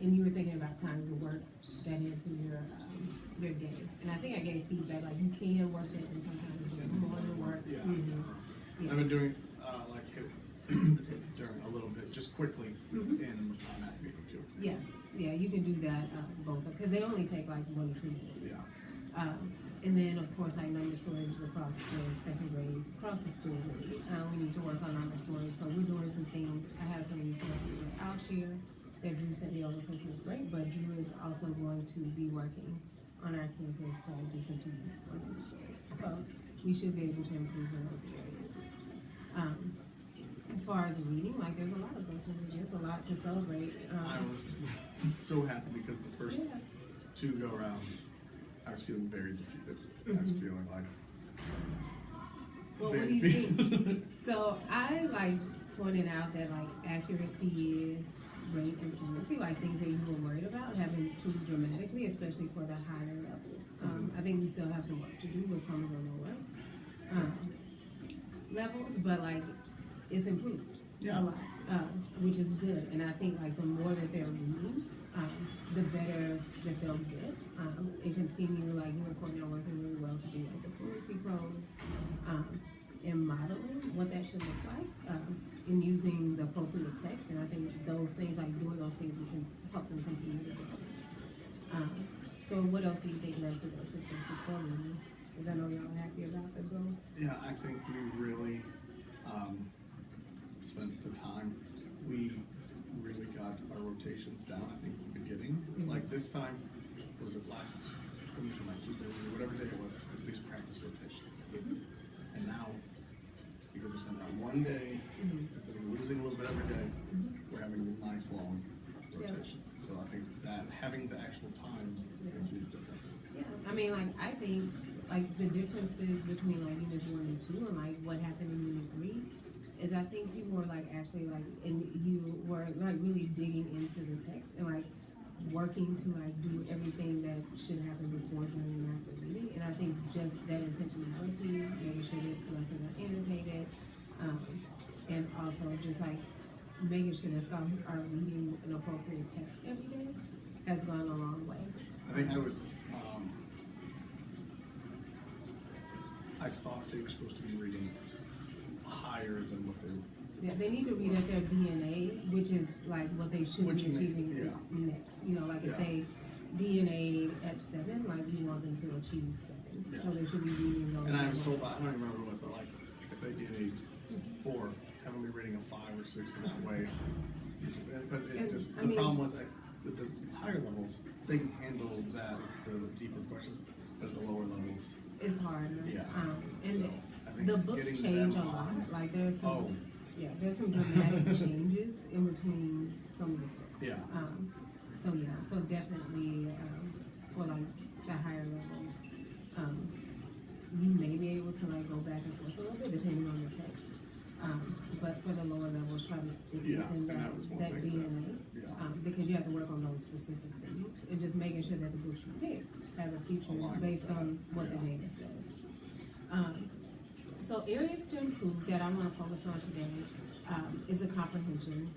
and you were thinking about times of work that in for your day. And I think I gave feedback, like you can work it and sometimes you're more than work. Yeah. Yeah. I've been doing, like, during a little bit, just quickly in math meeting too. Yeah, yeah, you can do that, both, because they only take like 1 or 2 minutes. Yeah. And then, of course, I number stories across the second grade, across the school grade. We need to work on number stories, so we're doing some things. I have some resources that I'll share that Drew sent me over Christmas break, but Drew is also going to be working on our campus, so do some TV on number stories. So we should be able to improve in those areas. As far as reading, like there's a lot of books, there's a lot to celebrate. I was so happy because the first Yeah. 2 go-rounds, I was feeling very defeated. I was feeling like, Well, what do you think? So I like pointed out that like accuracy, rate, and fluency, like things that you were worried about, have improved dramatically, especially for the higher levels. I think we still have some work to do with some of the lower levels, but like it's improved a lot, which is good. And I think like the more that they're reading, the better that they'll get, and continue like you and Courtney are working really well to do like the fluency pros, and modeling what that should look like, and using the appropriate text. And I think those things, like doing those things, we can help them continue to grow. So what else do you think led to those successes for you? Because I know y'all are happy about the growth. yeah, I think we really spent the time. We really got our rotations down, I think, in the beginning. Like this time, was it last week or like 2 days or whatever day it was, we just practice rotations. And now, because we spent that 1 day, instead of losing a little bit every day, we're having nice long rotations. So I think that having the actual time makes a huge difference. Yeah, I mean, like, I think, like, the differences between, like, unit 1 and 2 and, like, what happened in unit 3 is I think people were, like, actually, like, and you were, like, really digging into the text and, like, working to, like, do everything that should happen before, during, and after reading. And I think just that intentionality, making sure that the lessons are annotated, and also just, like, making sure that scholars are reading an appropriate text every day has gone a long way. I think I thought they were supposed to be reading higher than what they were. Yeah, they need to read at their DNA, which is like what they should Which be makes- achieving yeah. next. You know, like if Yeah. they DNA at 7, like you want them to achieve 7. Yeah. So they should be reading those. And I was told, I levels. don't even remember what, but like, if they did a 4, have them be reading a 5 or 6 in that way. But it And, just, I the mean- problem was that with the higher levels, they can handle that, it's the deeper questions, but at the lower levels, It's hard. Yeah. And So, I think the books getting change a them lot. on- Like there's some, Oh. there's some dramatic changes in between some of the books. Yeah. So definitely for like the higher levels, you may be able to like go back and forth a little bit depending on the text. But for the lower levels, try to stick Yeah, within and that, that was one that thing DNA. yeah. Because you have to work on those specific things and just making sure that the books you pick have a features Align with based that. on what the Yeah. data says. So areas to improve that I want to focus on today is a comprehension.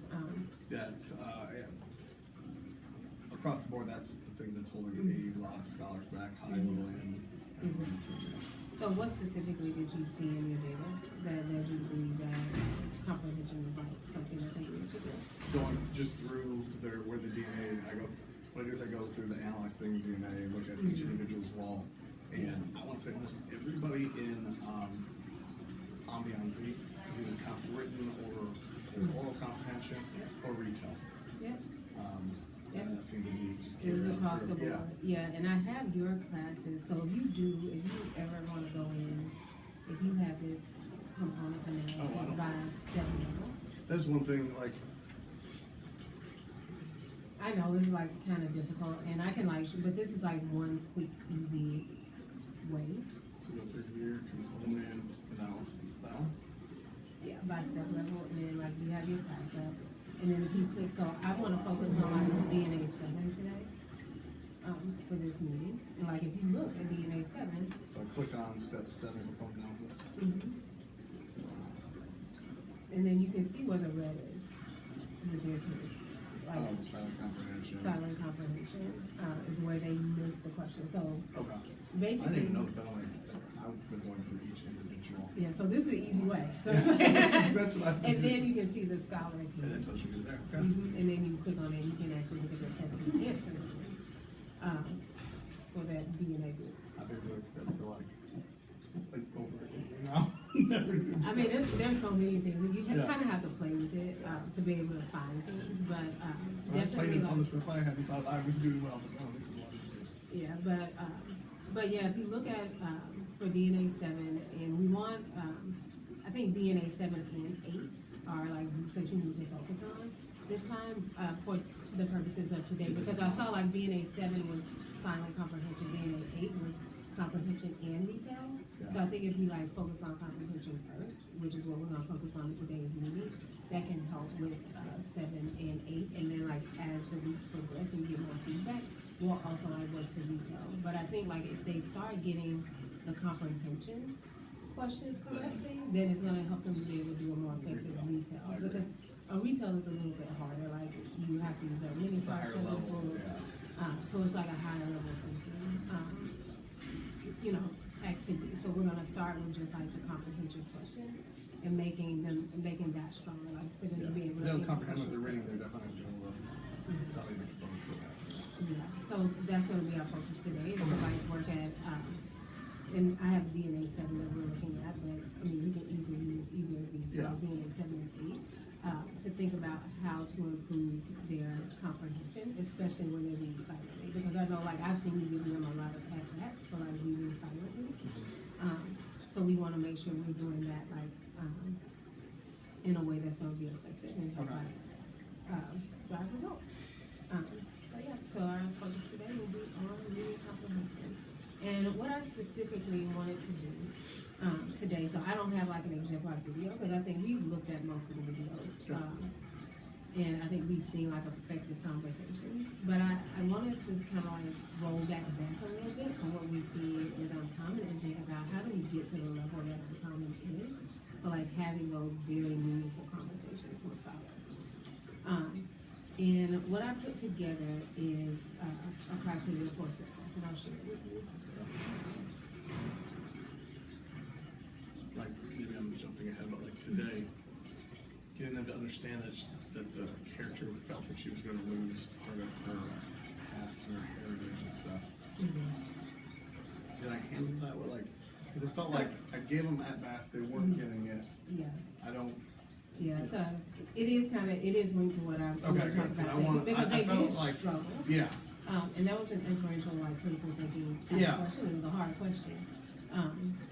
That, yeah. Across the board, that's the thing that's holding a lot of scholars back, high, low, and. So what specifically did you see in your data that led you to believe that comprehension is like something that they need to do? Going just through where the DNA, what I do is I go through the analyze thing DNA, look at each individual's wall, and I want to say almost everybody in Ambiance is either written or oral comprehension or retail. Yeah. And that seemed to be just. It was carried on across the through. board, yeah, and I have your classes, so if you ever wanna go in, if you have this component analysis by step level. That's one thing, like, I know it's like kinda difficult, and I can like, but this is like one quick, easy way, to go through here, component analysis, that one. yeah, by step level, and then like you have your class up, and then if you click, so I wanna focus on like DNA 7 today, for this meeting, and like if you look at DNA 7, So I click on step 7, component analysis. and then you can see where the red is, the difference. like Silent comprehension. silent comprehension, is where they miss the question. So Okay. I basically. didn't even notice that. I've been going through each individual. Yeah, so this is the easy way. So That's what I've been and then doing. you can see the scholars And here. then social media there. Okay. And then you click on it, you can actually look at the test and answers for that DNA group. I've been doing that for like over a year now. Never knew. I mean, there's so many things. You Yeah. kind of have to play with it to be able to find things, but When I played definitely it on the like, stuff I hadn't thought I was doing well. I was like, oh, this is a lot easier. yeah, but yeah, if you look at for DNA 7, and we want, I think DNA 7 and 8 are like groups that you need to focus on this time for the purposes of today, because I saw like DNA 7 was silent comprehension, DNA 8 was comprehension and retail. So I think if we like focus on comprehension first, which is what we're gonna focus on in today's meeting, that can help with 7 and 8, and then like as the weeks progress and get more feedback, we'll also like work to retail. But I think like if they start getting the comprehension questions correctly, then it's gonna help them to be able to do a more effective retail. Because a retail is a little bit harder, like you have to use a mini It's a higher parcel level. book. Yeah. So it's like a higher level thinking, activity. So we're gonna start with just like the comprehension questions and making that stronger, like for them to be able to. They'll answer comprehend what they're questions. reading. They're definitely doing well. Probably the components for that. Yeah, so that's gonna be our focus today, is to like work at, and I have DNA 7 that we're looking at, but I mean, you can easily use either of these, Yeah. DNA 7 and 8, to think about how to improve their comprehension, especially when they're reading silently. Because I know, like, I've seen you give them a lot of at-bats for like reading silently. So we wanna make sure we're doing that, like, in a way that's gonna be effective and help, Okay. drive results. So our focus today will be on reading comprehension. And what I specifically wanted to do, today, so I don't have like an exemplar video, because I think we've looked at most of the videos. Sure. And I think we've seen like effective conversations, but I wanted to kind of like roll that back a little bit from what we see with Uncommon and think about how do we get to the level that Uncommon is for like having those very meaningful conversations with scholars. And what I put together is a criteria for success, and I'll share it with you. Like, maybe I'm jumping ahead, but like today, getting them to understand that the character felt that she was going to lose part of her past and her heritage and stuff. Did I handle that with like? Because it felt like I gave them at bats, they weren't getting it. Yeah. I don't. Yeah, so it is linked to what I'm Okay, talking good. about I want. because I they felt did like. struggle. Yeah. And that was an inferential, like, critical thinking type Yeah. of question. It was a hard question.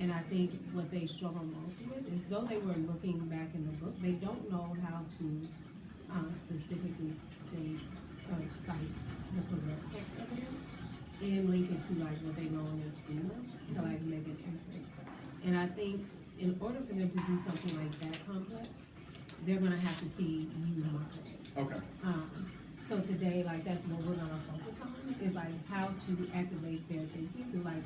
And I think what they struggle most with is, though they were looking back in the book, they don't know how to specifically state or cite the correct text evidence and link it to like what they know in their schema to like make an inference. And I think in order for them to do something like that complex, they're gonna have to see you model it. Okay. So today, like, that's what we're gonna focus on, is like how to activate their thinking, to like,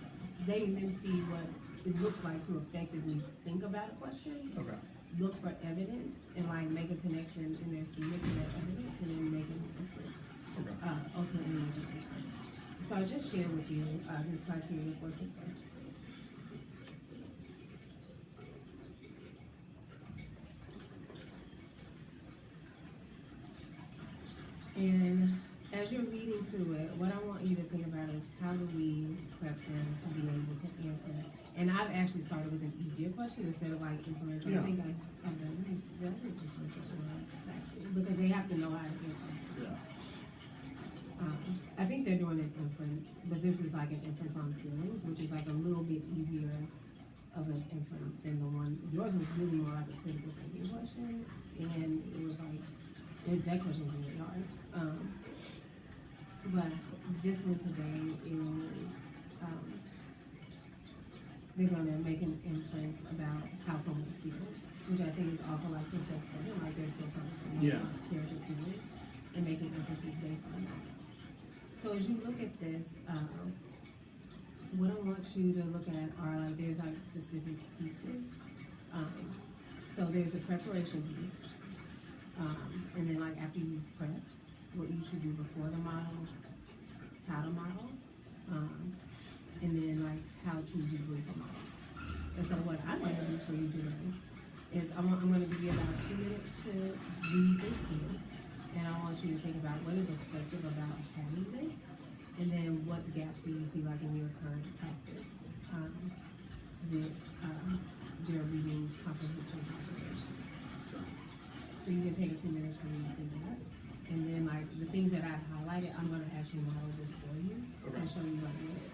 they can see what it looks like to effectively think about a question, Okay. look for evidence, and like make a connection in their schema to that evidence, and then make an inference, Okay. ultimately make an inference. So I just shared with you, this criteria for success. And as you're reading through it, what I want you to think about is how do we prep them to be able to answer? And I've actually started with an easier question instead of like inferential. Yeah. I think I've done this because they have to know how to answer. Yeah. I think they're doing an inference, but this is like an inference on feelings, which is like a little bit easier of an inference than the one. Yours was really more like a critical thinking question, and it was like that question was really hard. But this one today is they're gonna make an inference about how someone feels, which I think is also like perception, like they're still focusing Yeah. on character feelings and making inferences based on that. So as you look at this, what I want you to look at are like there's like specific pieces. So there's a preparation piece, and then like after you've prepped, what you should do before the model, how to model, and then like how to debrief a model. And so what I'm gonna do for you today is I'm gonna give you about 2 minutes to read this through, and I want you to think about what is effective about having this, and then what gaps do you see like in your current practice with your reading comprehension conversations. So you can take a few minutes to read through that. And then like the things that I've highlighted, I'm gonna actually model this for you and show you like what it.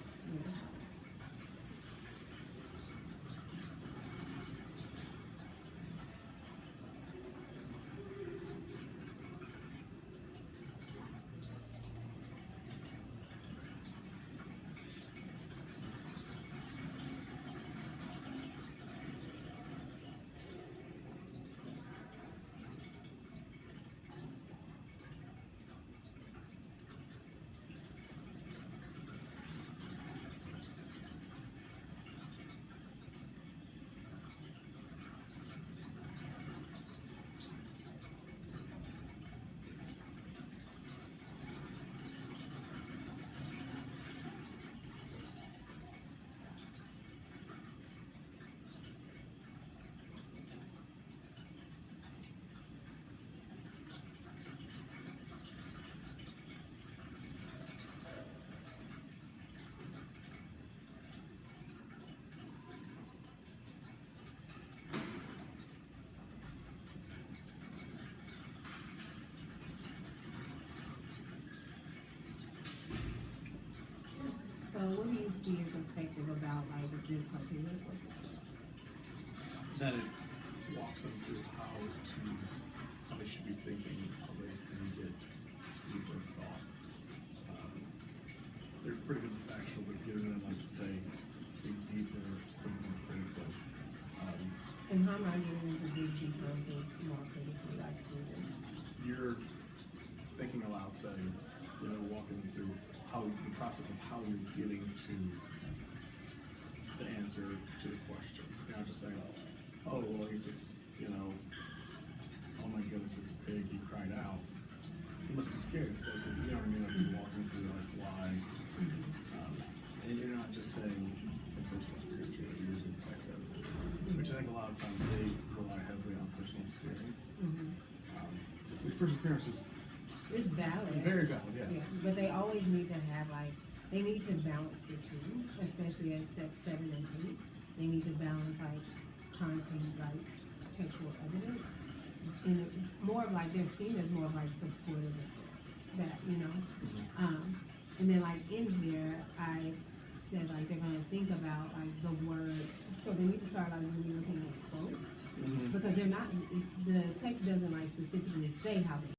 So what do you see as effective about like this criteria for success? That it walks them through how they should be thinking, how they can get deeper thought. They're pretty good factual, but giving them like today, dig deeper, something critical. And how am I getting them to dig deeper and think more critically like through this? You're thinking aloud, saying, walking them through the process of how you're getting to the answer to the question. You're not just saying, oh, well, he's just, oh my goodness, it's a pig, he cried out. He must be scared. So, you know what I mean? Like you're walking through, like, why. And you're not just saying the personal experience, you're using text evidence, which I think a lot of times they rely heavily on personal experience. Which personal experience is it's valid. Very valid, yeah. But they always need to have they need to balance the two, especially at steps 7 and 8. They need to balance concrete, textual evidence. And more of their scheme is more of supportive of that, and then in here, I said they're gonna think about the words, so they need to start really looking at quotes, because they're not, the text doesn't specifically say how they